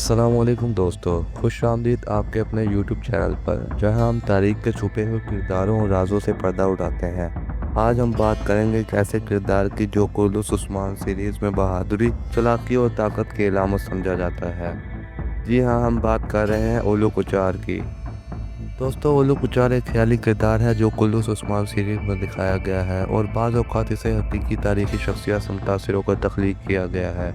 अस्सलाम वालेकुम दोस्तों, खुश आमदीद आपके अपने YouTube चैनल पर, जहां हम तारीख के छुपे हुए किरदारों और राजों से पर्दा उठाते हैं। आज हम बात करेंगे एक ऐसे किरदार की जो कुर्दुस उस्मान सीरीज़ में बहादुरी, चालाकी और ताकत की अलामत समझा जाता है। जी हाँ, हम बात कर रहे हैं ओलू कुचार की। दोस्तों, ओलू कुचार एक ख्याली किरदार है जो कुर्दुस उस्मान सीरीज़ में दिखाया गया है और बाज़ औक़ात इसे हकीकी तारीख़ी शख्सियत से मुतासिर होकर तख्लीक किया गया है।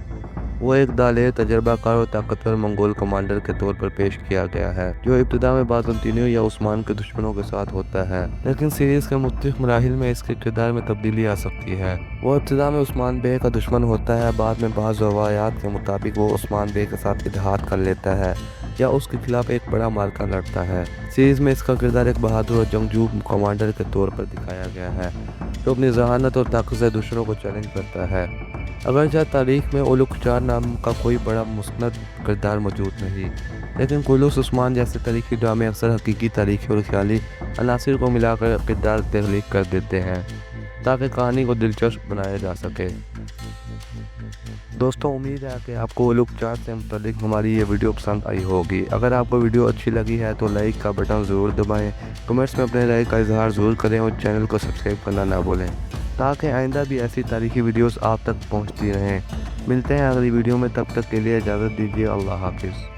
वो एक दालेर, तजर्बाकार और ताकतवर मंगोल कमांडर के तौर पर पेश किया गया है, जो इब्तिदा में बाज़ंतीनियों या उस्मान के दुश्मनों के साथ होता है, लेकिन सीरीज़ के मुख्तलिफ मराहिल में इसके किरदार में तब्दीली आ सकती है। वो इब्तिदा में उस्मान बे का दुश्मन होता है, बाद में बाज़ रवायात के मुताबिक वो उस्मान बे के साथ इत्तेहाद कर लेता है या उसके खिलाफ एक बड़ा मार्का लड़ता है। सीरीज़ में इसका किरदार एक बहादुर और जंगजू कमांडर के तौर पर दिखाया गया है, जो अपनी ज़हानत और ताकत से दुश्मनों को चैलेंज करता है। अगरचे तारीख़ में ओलू कुचार नाम का कोई बड़ा मुस्नद किरदार मौजूद नहीं, लेकिन कुर्दुस उस्मान जैसे तारीख़ी ड्रामे अक्सर हकीकी तारीख़ी और ख्याली अनासिर को मिलाकर किरदार तख्लीक कर देते हैं ताकि कहानी को दिलचस्प बनाया जा सके। दोस्तों, उम्मीद है कि आपको ओलू कुचार से मुतालिक हमारी ये वीडियो पसंद आई होगी। अगर आपको वीडियो अच्छी लगी है तो लाइक का बटन ज़रूर दबाएं, कमेंट्स में अपने राय का इजहार ज़रूर करें और चैनल को सब्सक्राइब करना ना भूलें ताकि आइंदा भी ऐसी तारीख़ी वीडियोस आप तक पहुंचती रहें। मिलते हैं अगली वीडियो में, तब तक के लिए इजाज़त दीजिए। अल्लाह हाफिज़।